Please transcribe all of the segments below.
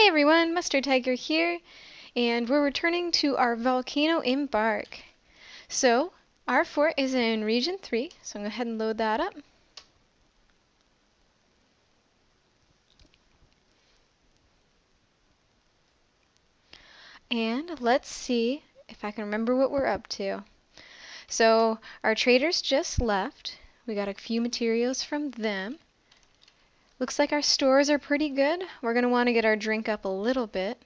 Hey everyone, Mustard Tiger here, and we're returning to our volcano embark. So, our fort is in Region 3, so I'm going to go ahead and load that up. And let's see if I can remember what we're up to. So, our traders just left. We got a few materials from them. Looks like our stores are pretty good. We're going to want to get our drink up a little bit.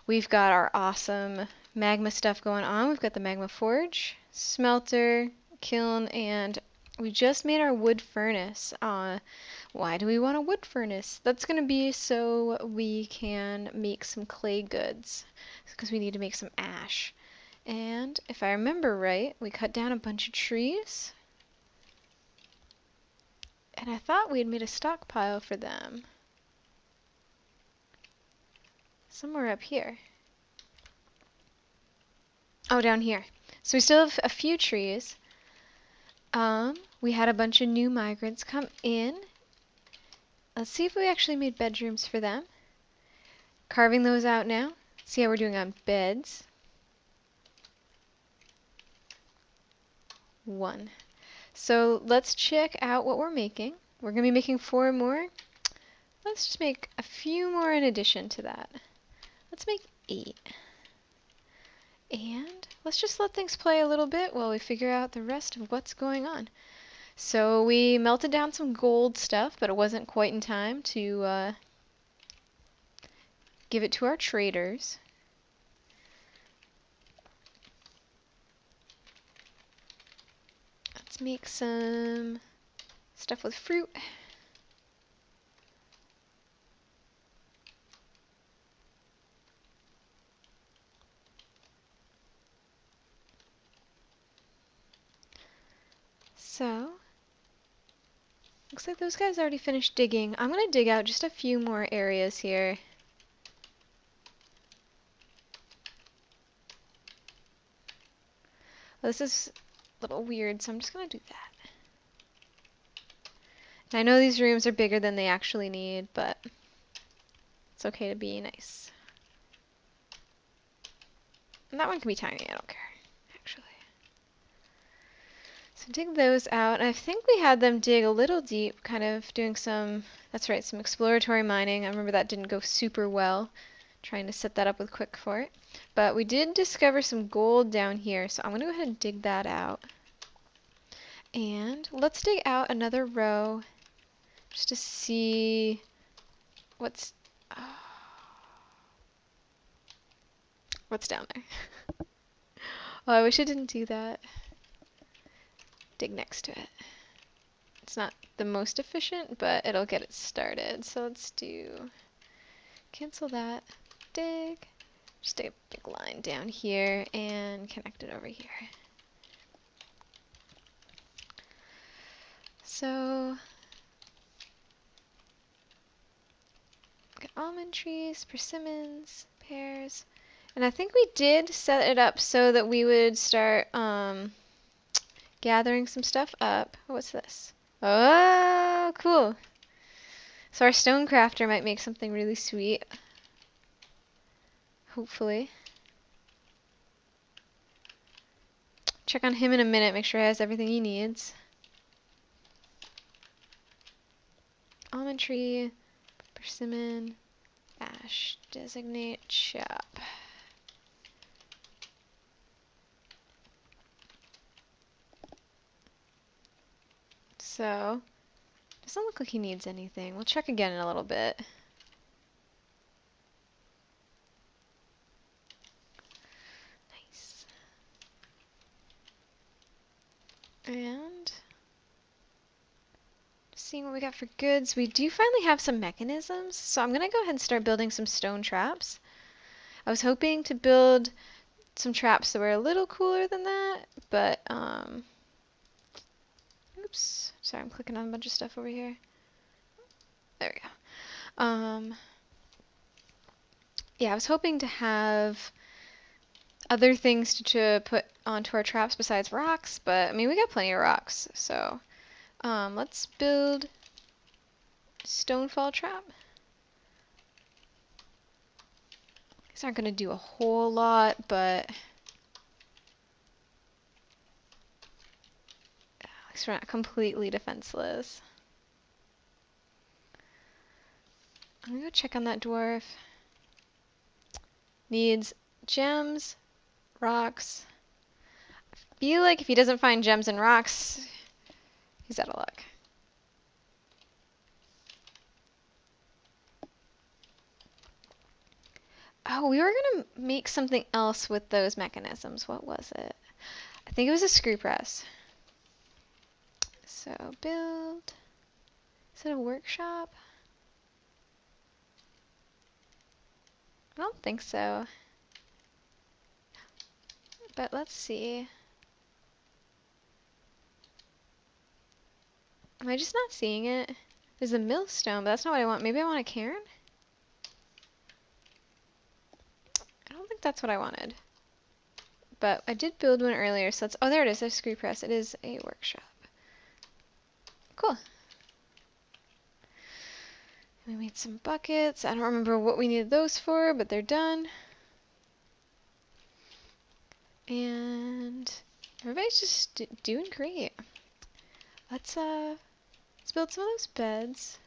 We've got our awesome magma stuff going on. We've got the magma forge, smelter, kiln, and we just made our wood furnace. Why do we want a wood furnace? That's going to be so we can make some clay goods, because we need to make some ash. And if I remember right, we cut down a bunch of trees. And I thought we had made a stockpile for them. Somewhere up here. Oh, down here. So we still have a few trees. We had a bunch of new migrants come in. Let's see if we actually made bedrooms for them. Carving those out now. See how we're doing on beds. 1. So let's check out what we're making. We're going to be making 4 more. Let's just make a few more in addition to that. Let's make 8. And let's just let things play a little bit while we figure out the rest of what's going on. So we melted down some gold stuff, but it wasn't quite in time to give it to our traders. Let's make some stuff with fruit. So, looks like those guys already finished digging. I'm going to dig out just a few more areas here. Well, this is a little weird, so I'm just going to do that. And I know these rooms are bigger than they actually need, but it's okay to be nice. And that one can be tiny, I don't care, actually. So dig those out. And I think we had them dig a little deep, kind of doing some, that's right, some exploratory mining. I remember that didn't go super well, trying to set that up with quick fort. But we did discover some gold down here, so I'm going to go ahead and dig that out. And let's dig out another row just to see what's down there. Oh, I wish I didn't do that. Dig next to it. It's not the most efficient, but it'll get it started. So let's do, cancel that, dig, just dig a big line down here and connect it over here. So, got almond trees, persimmons, pears, and I think we did set it up so that we would start gathering some stuff up. What's this? Oh, cool. So our stone crafter might make something really sweet. Hopefully. Check on him in a minute, make sure he has everything he needs. Almond tree, persimmon, ash, designate, chop. So, doesn't look like he needs anything. We'll check again in a little bit. Nice. And just seeing what we got for goods. We do finally have some mechanisms, so I'm gonna go ahead and start building some stone traps. I was hoping to build some traps that were a little cooler than that, but oops, sorry, I'm clicking on a bunch of stuff over here. There we go. Yeah, I was hoping to have other things to put onto our traps besides rocks, but I mean, we got plenty of rocks, so let's build stonefall trap. These aren't going to do a whole lot, but at least we're not completely defenseless. I'm going to go check on that dwarf. Needs gems, rocks. I feel like if he doesn't find gems and rocks, he's out of luck. Oh, we were going to make something else with those mechanisms. What was it? I think it was a screw press. So build. Is it a workshop? I don't think so. But let's see. Am I just not seeing it? There's a millstone, but that's not what I want. Maybe I want a cairn? I don't think that's what I wanted. But I did build one earlier, so that's... Oh, there it is. There's a screw press. It is a workshop. Cool. We made some buckets. I don't remember what we needed those for, but they're done. And everybody's just doing great. Let's build some of those beds.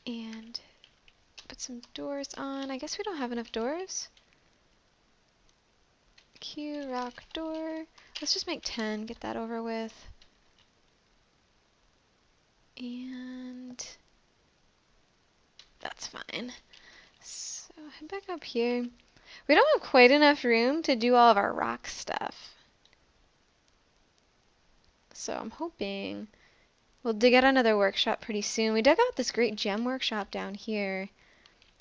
And put some doors on. I guess we don't have enough doors. Q, rock, door. Let's just make 10, get that over with. And that's fine. So head back up here. We don't have quite enough room to do all of our rock stuff. So I'm hoping we'll dig out another workshop pretty soon. We dug out this great gem workshop down here.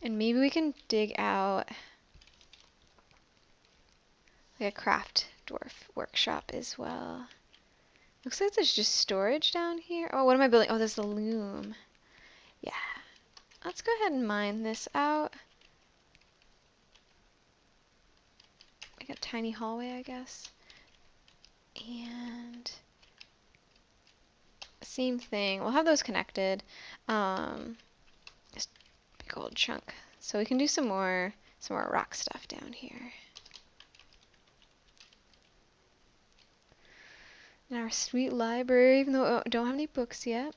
And maybe we can dig out like a craft dwarf workshop as well. Looks like there's just storage down here. Oh, what am I building? Oh, there's the loom. Yeah. Let's go ahead and mine this out. Like a tiny hallway, I guess. And same thing. We'll have those connected. Just big old chunk. So we can do some more rock stuff down here. And our sweet library, even though we don't have any books yet.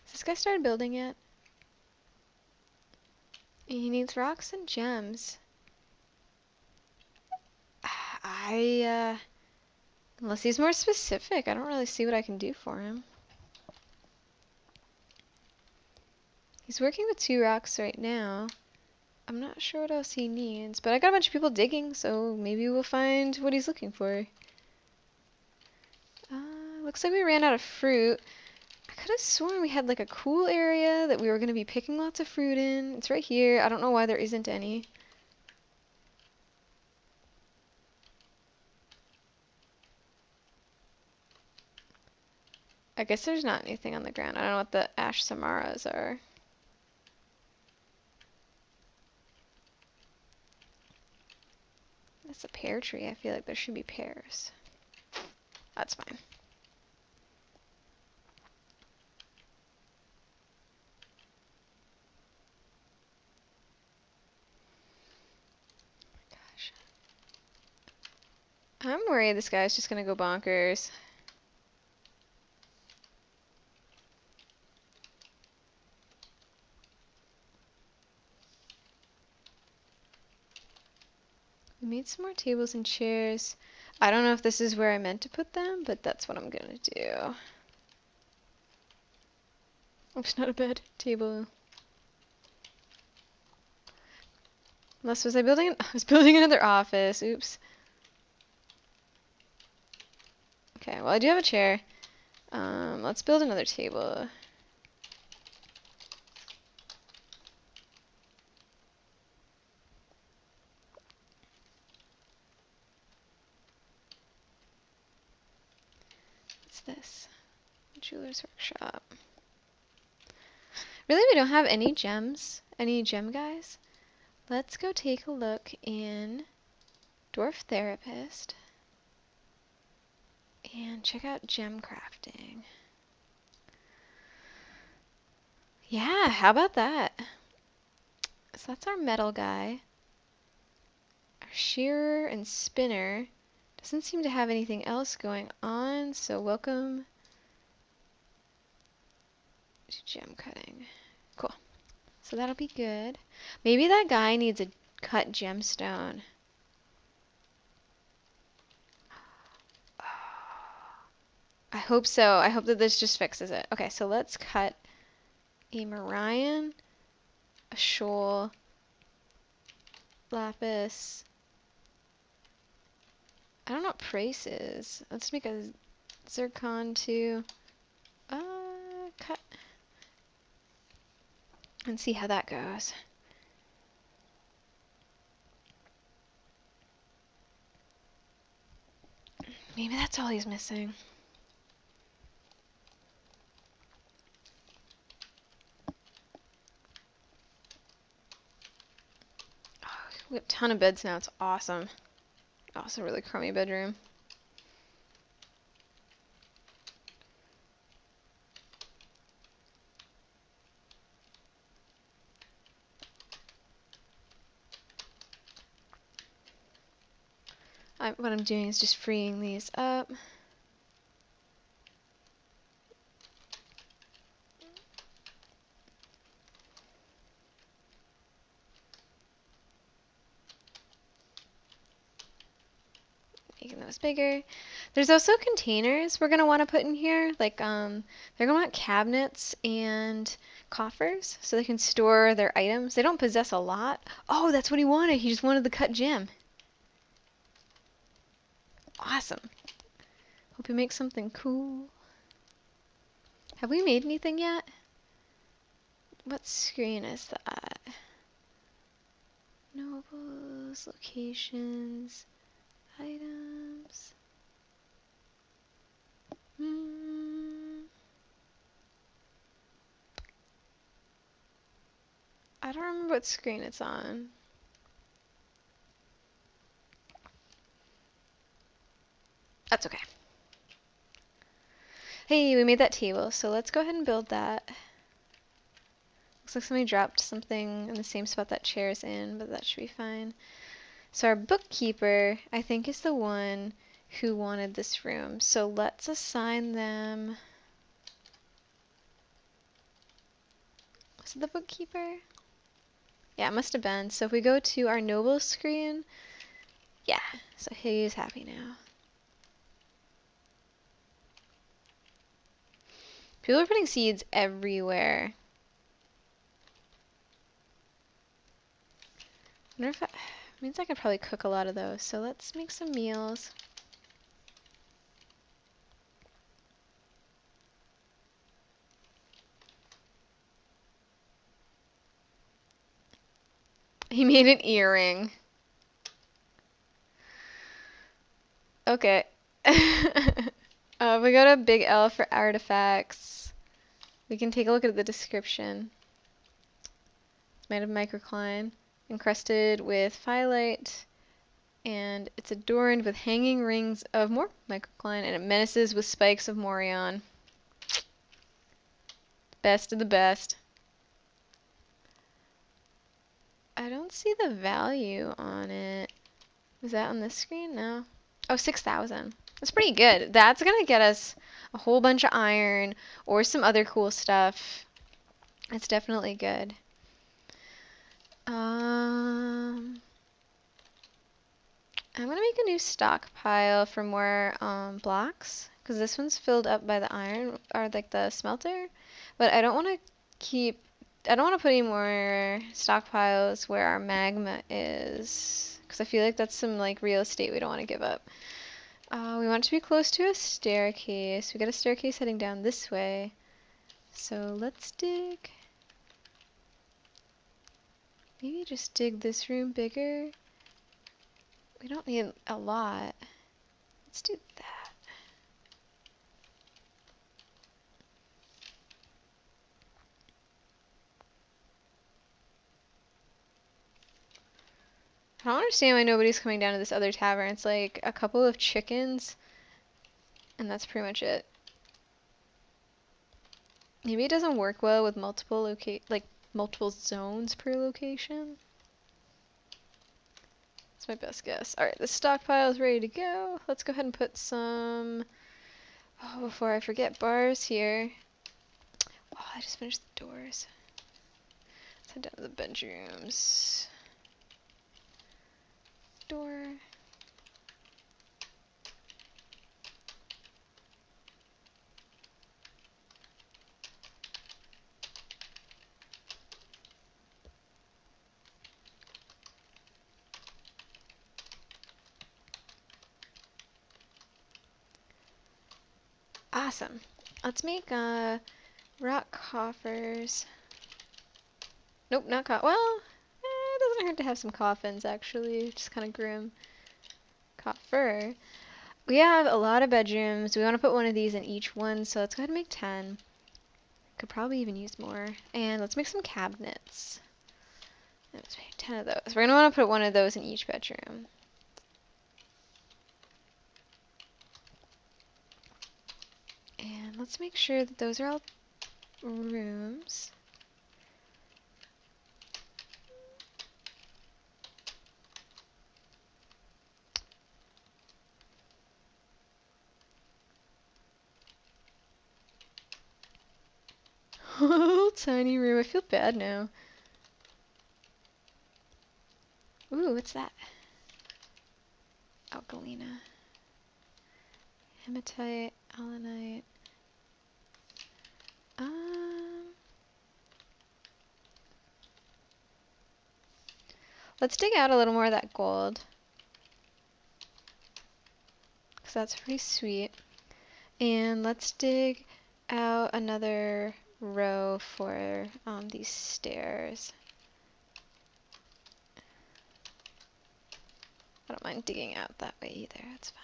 Has this guy started building yet? He needs rocks and gems. Unless he's more specific, I don't really see what I can do for him. He's working with 2 rocks right now. I'm not sure what else he needs, but I got a bunch of people digging, so maybe we'll find what he's looking for. Looks like we ran out of fruit. I could have sworn we had like a cool area that we were going to be picking lots of fruit in. It's right here. I don't know why there isn't any. I guess there's not anything on the ground. I don't know what the ash samaras are. That's a pear tree. I feel like there should be pears. That's fine. Gosh. I'm worried this guy's just gonna go bonkers. We made some more tables and chairs. I don't know if this is where I meant to put them, but that's what I'm gonna do. Oh, it's not a bed. Table. Unless was I building I was building another office. Oops. Okay, well I do have a chair. Let's build another table. What's this? Jeweler's workshop. Really, we don't have any gems? Any gem guys? Let's go take a look in Dwarf Therapist and check out gem crafting. Yeah, how about that? So that's our metal guy. Our shearer and spinner doesn't seem to have anything else going on, so welcome to gem cutting. Cool. So that'll be good. Maybe that guy needs a cut gemstone. I hope so. I hope that this just fixes it. Okay, so let's cut a Merion, a shoal, lapis. I don't know what price is. Let's make a zircon too. Cut. And see how that goes. Maybe that's all he's missing. Oh, we have a ton of beds now. It's awesome. Oh, it's a really crummy bedroom. What I'm doing is just freeing these up. Making those bigger. There's also containers we're gonna want to put in here. Like they're gonna want cabinets and coffers so they can store their items. They don't possess a lot. Oh, that's what he wanted. He just wanted the cut gem. Awesome. Hope he makes something cool. Have we made anything yet? What screen is that? Nobles, locations, items. I don't remember what screen it's on. That's okay. Hey, we made that table, so let's go ahead and build that. Looks like somebody dropped something in the same spot that chair's in, but that should be fine. So our bookkeeper, I think, is the one who wanted this room. So let's assign them... Was it the bookkeeper? Yeah, it must have been. So if we go to our noble screen, yeah, so he's happy now. People are putting seeds everywhere. I wonder if that means I could probably cook a lot of those. So let's make some meals. He made an earring. Okay. We go to Big L for artifacts. We can take a look at the description. It's made of microcline, encrusted with phyllite, and it's adorned with hanging rings of more microcline, and it menaces with spikes of morion. Best of the best. I don't see the value on it. Is that on this screen? No. Oh, 6,000. That's pretty good. That's gonna get us a whole bunch of iron or some other cool stuff. It's definitely good. I'm gonna make a new stockpile for more blocks because this one's filled up by the iron or like the smelter, but I don't want to keep. I don't want to put any more stockpiles where our magma is because I feel like that's some like real estate we don't want to give up. We want to be close to a staircase. We got a staircase heading down this way. So let's dig. Maybe just dig this room bigger. We don't need a lot. Let's do that. I don't understand why nobody's coming down to this other tavern. It's like a couple of chickens, and that's pretty much it. Maybe it doesn't work well with multiple zones per location. That's my best guess. Alright, the stockpile is ready to go. Let's go ahead and put some, oh, before I forget, bars here. Oh, I just finished the doors. Let's head down to the bedrooms. Door. Awesome. Let's make rock coffers. Nope, not well, it doesn't hurt to have some coffins actually, just kind of grim. Coffer. We have a lot of bedrooms. We want to put one of these in each one, so let's go ahead and make 10. Could probably even use more. And let's make some cabinets. Let's make 10 of those. We're going to want to put one of those in each bedroom. And let's make sure that those are all rooms. Oh, tiny room. I feel bad now. Ooh, what's that? Alkalina. Hematite, allanite. Let's dig out a little more of that gold, because that's pretty sweet. And let's dig out another row for these stairs. I don't mind digging out that way either, that's fine.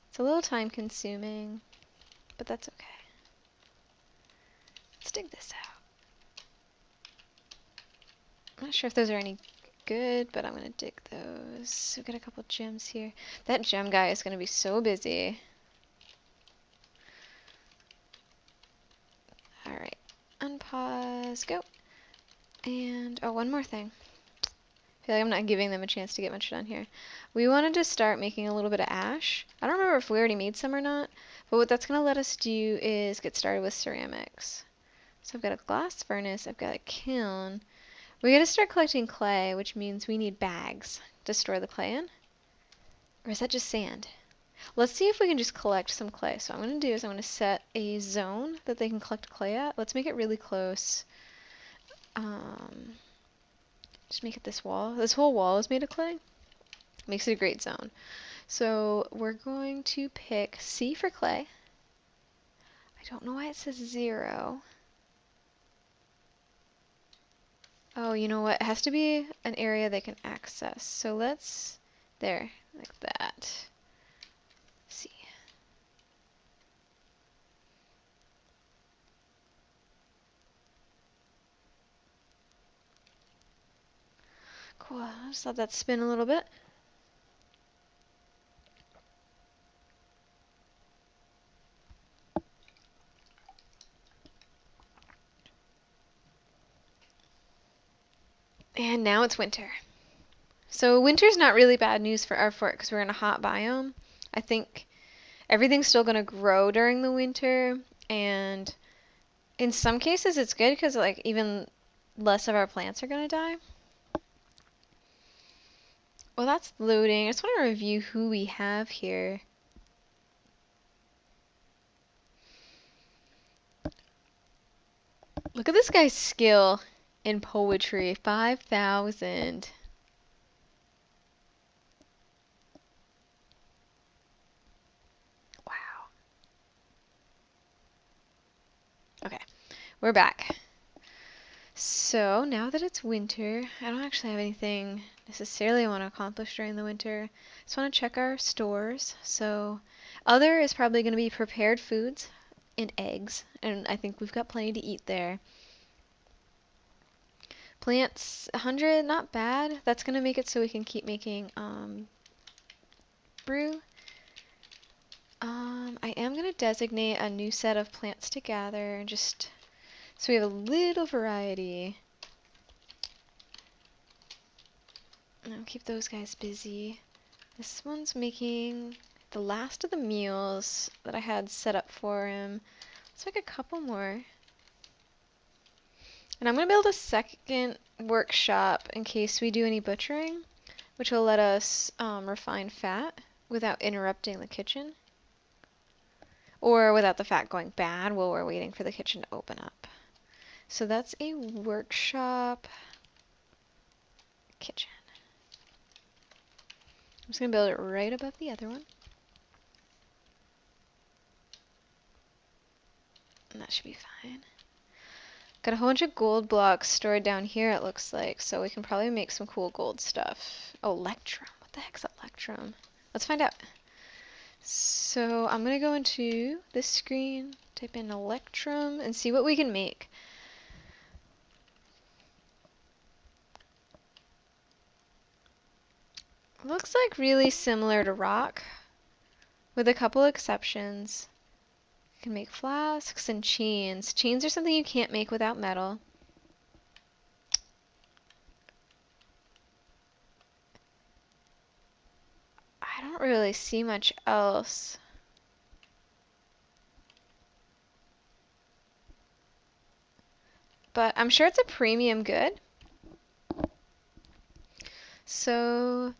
It's a little time consuming, but that's okay. Let's dig this out. I'm not sure if those are any good, but I'm gonna dig those. We've got a couple gems here. That gem guy is gonna be so busy. Alright, unpause, go. And, oh, one more thing. I feel like I'm not giving them a chance to get much done here. We wanted to start making a little bit of ash. I don't remember if we already made some or not, but what that's going to let us do is get started with ceramics. So I've got a glass furnace, I've got a kiln. We got to start collecting clay, which means we need bags to store the clay in. Or is that just sand? Let's see if we can just collect some clay. So what I'm going to do is I'm going to set a zone that they can collect clay at. Let's make it really close. Just make it this wall. This whole wall is made of clay. Makes it a great zone. So we're going to pick C for clay. I don't know why it says 0. Oh, you know what? It has to be an area they can access. So let's, there, like that. C. Cool. I'll just let that spin a little bit. And now it's winter. So winter's not really bad news for our fort because we're in a hot biome. I think everything's still going to grow during the winter, and in some cases it's good because like even less of our plants are going to die. Well, that's loading. I just want to review who we have here. Look at this guy's skill in poetry. 5,000. Wow. Okay, we're back. So now that it's winter, I don't actually have anything necessarily I want to accomplish during the winter. I just want to check our stores. So other is probably going to be prepared foods and eggs, and I think we've got plenty to eat there. Plants, 100, not bad. That's gonna make it so we can keep making brew. I am gonna designate a new set of plants to gather, just so we have a little variety. And I'll keep those guys busy. This one's making the last of the meals that I had set up for him. Let's make a couple more. And I'm gonna build a second workshop in case we do any butchering, which will let us refine fat without interrupting the kitchen. Or without the fat going bad while we're waiting for the kitchen to open up. So that's a workshop kitchen. I'm just going to build it right above the other one. And that should be fine. Got a whole bunch of gold blocks stored down here, it looks like, so we can probably make some cool gold stuff. Oh, electrum. What the heck's electrum? Let's find out. So I'm going to go into this screen, type in electrum, and see what we can make. Looks like really similar to rock, with a couple exceptions. You can make flasks and chains. Chains are something you can't make without metal. I don't really see much else. But I'm sure it's a premium good. So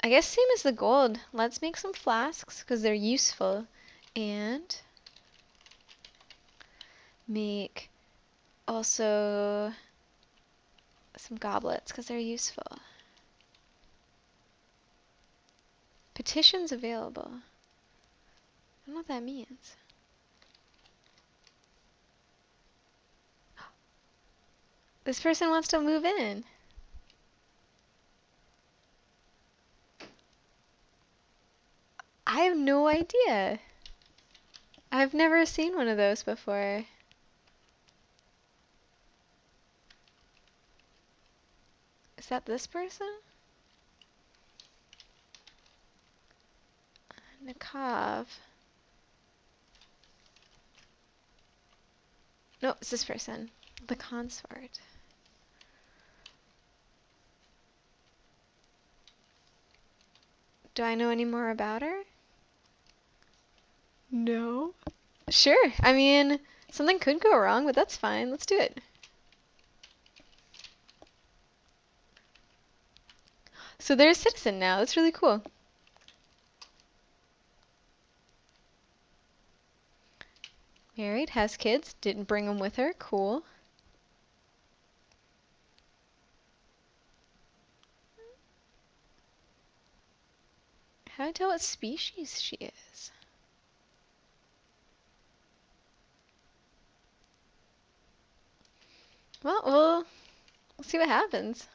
I guess same as the gold. Let's make some flasks because they're useful. And make also some goblets because they're useful. Petitions available. I don't know what that means. This person wants to move in. I have no idea. I've never seen one of those before. Is that this person? Nakav. No, it's this person. The consort. Do I know any more about her? No. Sure. I mean, something could go wrong, but that's fine. Let's do it. So they're a citizen now. That's really cool. Married, has kids, didn't bring them with her. Cool. How do I tell what species she is? Well, we'll see what happens.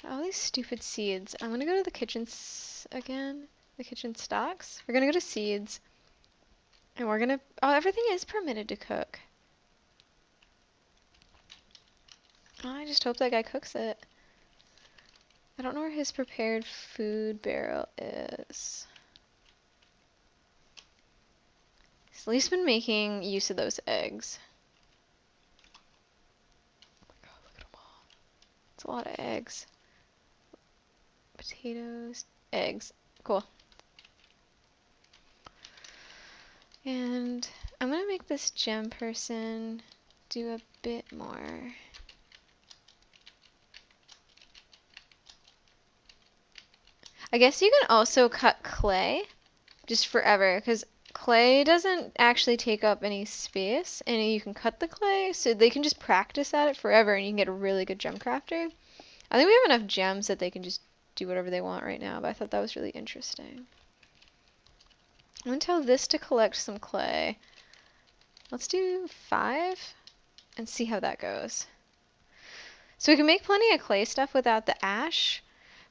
All these stupid seeds. I'm gonna go to the kitchen again. The kitchen stocks. We're gonna go to seeds. And we're gonna... Oh, everything is permitted to cook. Oh, I just hope that guy cooks it. I don't know where his prepared food barrel is. He's at least been making use of those eggs. Oh my god, look at them all. It's a lot of eggs. Potatoes, eggs. Cool. And I'm gonna make this gem person do a bit more. I guess you can also cut clay just forever because clay doesn't actually take up any space and you can cut the clay so they can just practice at it forever and you can get a really good gem crafter. I think we have enough gems that they can just do whatever they want right now, but I thought that was really interesting. I'm going to tell this to collect some clay. Let's do 5 and see how that goes. So we can make plenty of clay stuff without the ash,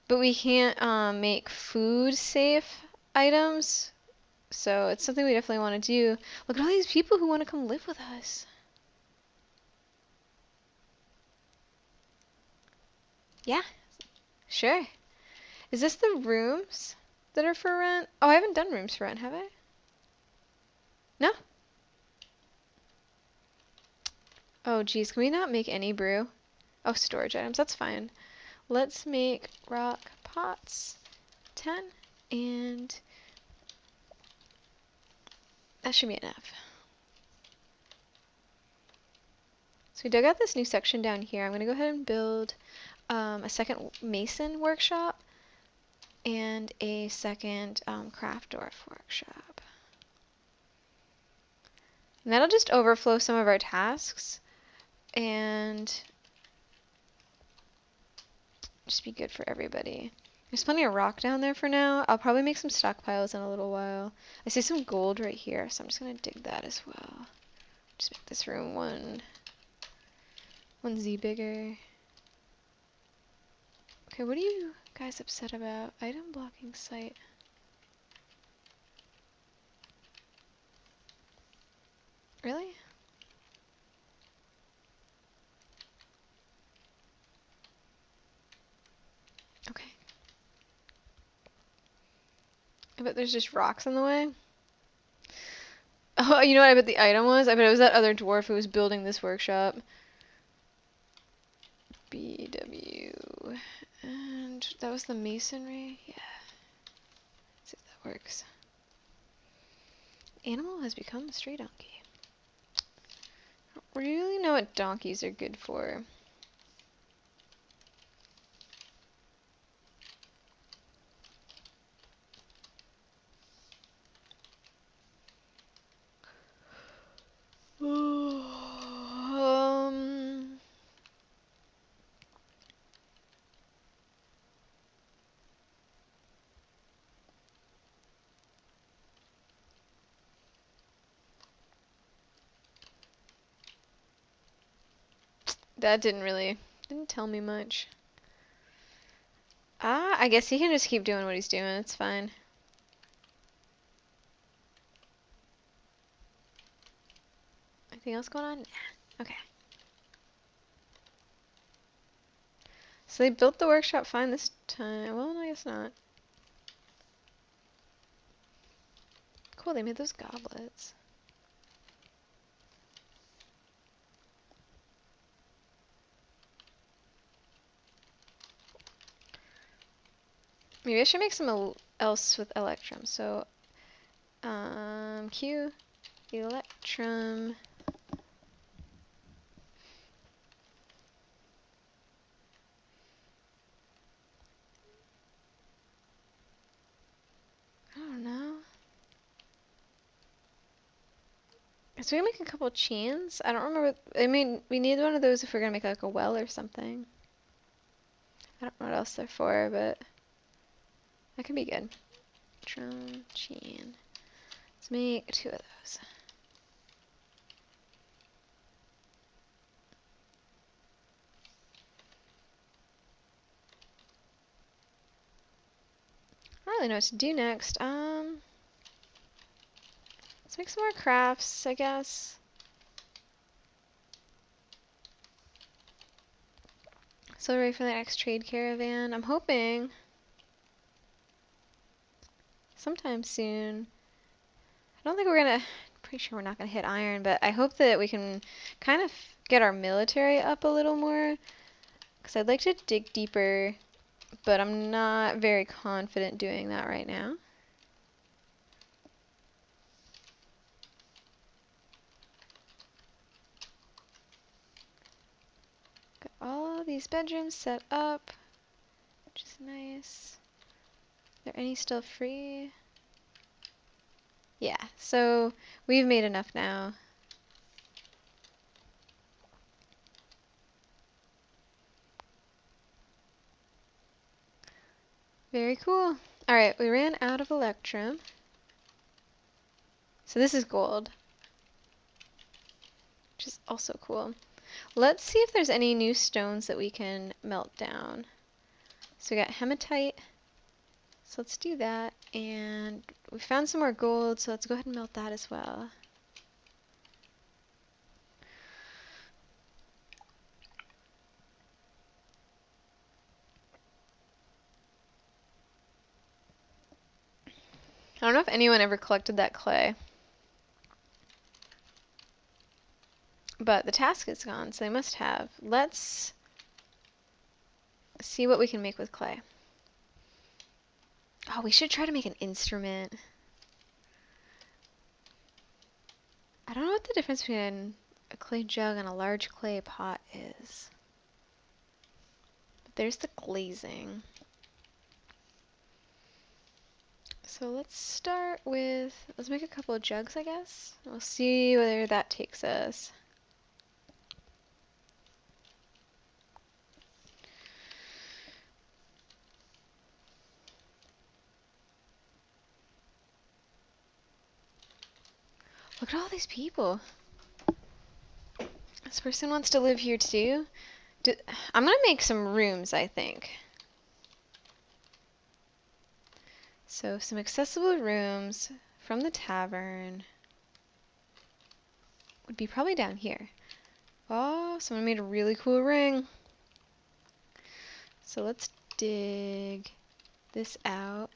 But we can't make food safe items. So it's something we definitely want to do. Look at all these people who want to come live with us. Yeah, sure. Is this the rooms that are for rent? Oh, I haven't done rooms for rent, have I? No? Oh, geez, can we not make any brew? Oh, storage items, that's fine. Let's make rock pots 10, and that should be enough. So we dug out this new section down here. I'm going to go ahead and build a second mason workshop and a second craft dwarf workshop. And that'll just overflow some of our tasks and just be good for everybody. There's plenty of rock down there for now. I'll probably make some stockpiles in a little while. I see some gold right here, so I'm just going to dig that as well. Just make this room one Z bigger. Okay, what are you guys upset about? Item blocking site. Really? Okay. I bet there's just rocks in the way. Oh, you know what I bet the item was? I bet it was that other dwarf who was building this workshop. BW. And that was the masonry? Yeah. Let's see if that works. Animal has become a stray donkey. I don't really know what donkeys are good for. That didn't tell me much. Ah, I guess he can just keep doing what he's doing. It's fine. Anything else going on? Nah. Okay. So they built the workshop fine this time. Well, no, I guess not. Cool, they made those goblets. Maybe I should make some else with electrum. So, Q, electrum. I don't know. So we can make a couple chains. I don't remember. I mean, we need one of those if we're gonna make like a well or something. I don't know what else they're for, but that could be good. Drum chain. Let's make 2 of those. I don't really know what to do next. Let's make some more crafts, I guess. So we're ready for the next trade caravan. I'm hoping sometime soon. I don't think we're gonna, pretty sure we're not gonna hit iron, but I hope that we can kind of get our military up a little more. Because I'd like to dig deeper, but I'm not very confident doing that right now. Got all these bedrooms set up, which is nice. Are there any still free? Yeah, so we've made enough now. Very cool. Alright, we ran out of electrum. So this is gold, which is also cool. Let's see if there's any new stones that we can melt down. So we got hematite. So let's do that. And we found some more gold, so let's go ahead and melt that as well. I don't know if anyone ever collected that clay. But the task is gone, so they must have. Let's see what we can make with clay. Oh, we should try to make an instrument. I don't know what the difference between a clay jug and a large clay pot is. But there's the glazing. So let's start with, let's make a couple of jugs, I guess. We'll see where that takes us. Look at all these people. This person wants to live here too. I'm gonna make some rooms, I think. So some accessible rooms from the tavern would be probably down here. Oh, someone made a really cool ring. So let's dig this out.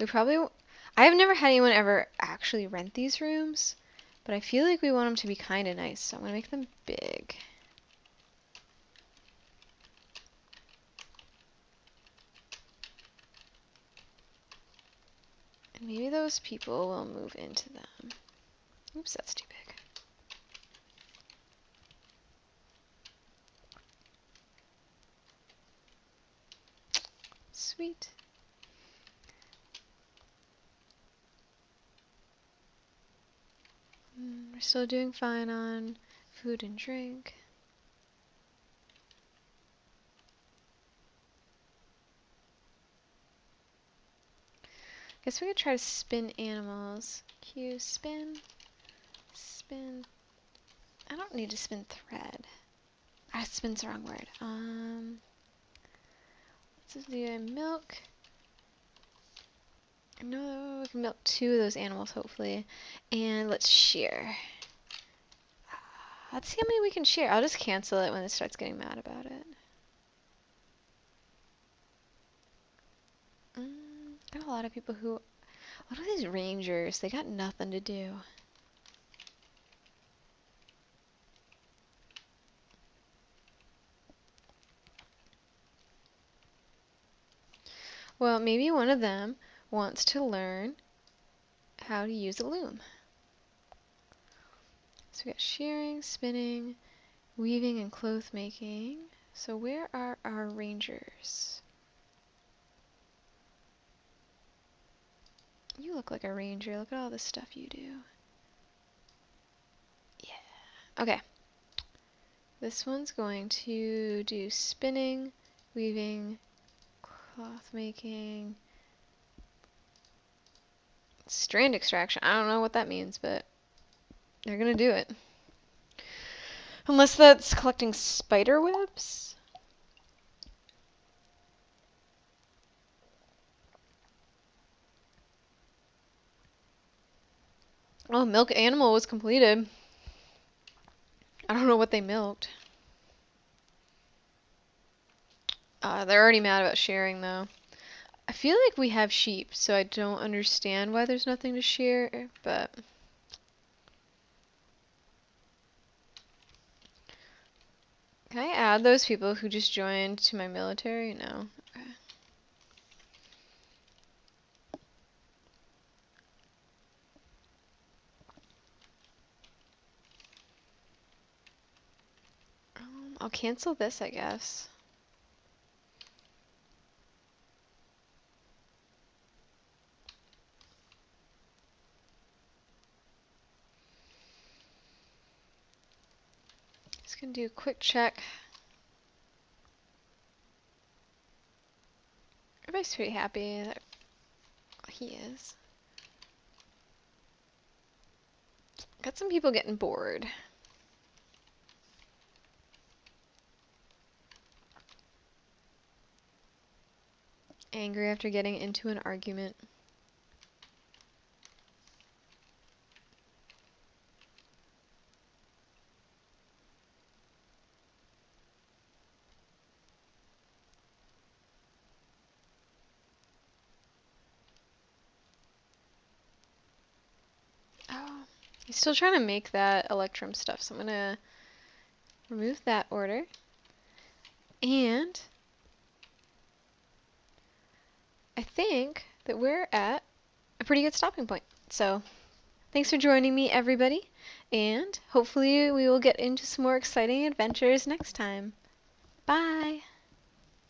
I have never had anyone ever actually rent these rooms, but I feel like we want them to be kind of nice, so I'm gonna make them big. And maybe those people will move into them. Oops, that's too big. Sweet. We're still doing fine on food and drink. Guess we could try to spin animals. Q, spin, spin. I don't need to spin thread. Ah, spin's the wrong word. Let's do milk. No, we can milk 2 of those animals, hopefully. And let's shear. Let's see how many we can shear. I'll just cancel it when it starts getting mad about it. Got a lot of people who... What are these rangers? They got nothing to do. Well, maybe one of them wants to learn how to use a loom. So we got shearing, spinning, weaving, and cloth making. So where are our rangers? You look like a ranger. Look at all the stuff you do. Yeah. Okay. This one's going to do spinning, weaving, cloth making, strand extraction. I don't know what that means, but they're gonna do it. Unless that's collecting spider webs? Oh, milk animal was completed. I don't know what they milked. They're already mad about sharing, though. I feel like we have sheep, so I don't understand why there's nothing to share, but... Can I add those people who just joined to my military? No. Okay. I'll cancel this, I guess. Just gonna do a quick check. Everybody's pretty happy that he is. Got some people getting bored. angry after getting into an argument. Oh, he's still trying to make that electrum stuff, so I'm gonna remove that order. And I think that we're at a pretty good stopping point. So thanks for joining me, everybody, and hopefully we will get into some more exciting adventures next time. Bye!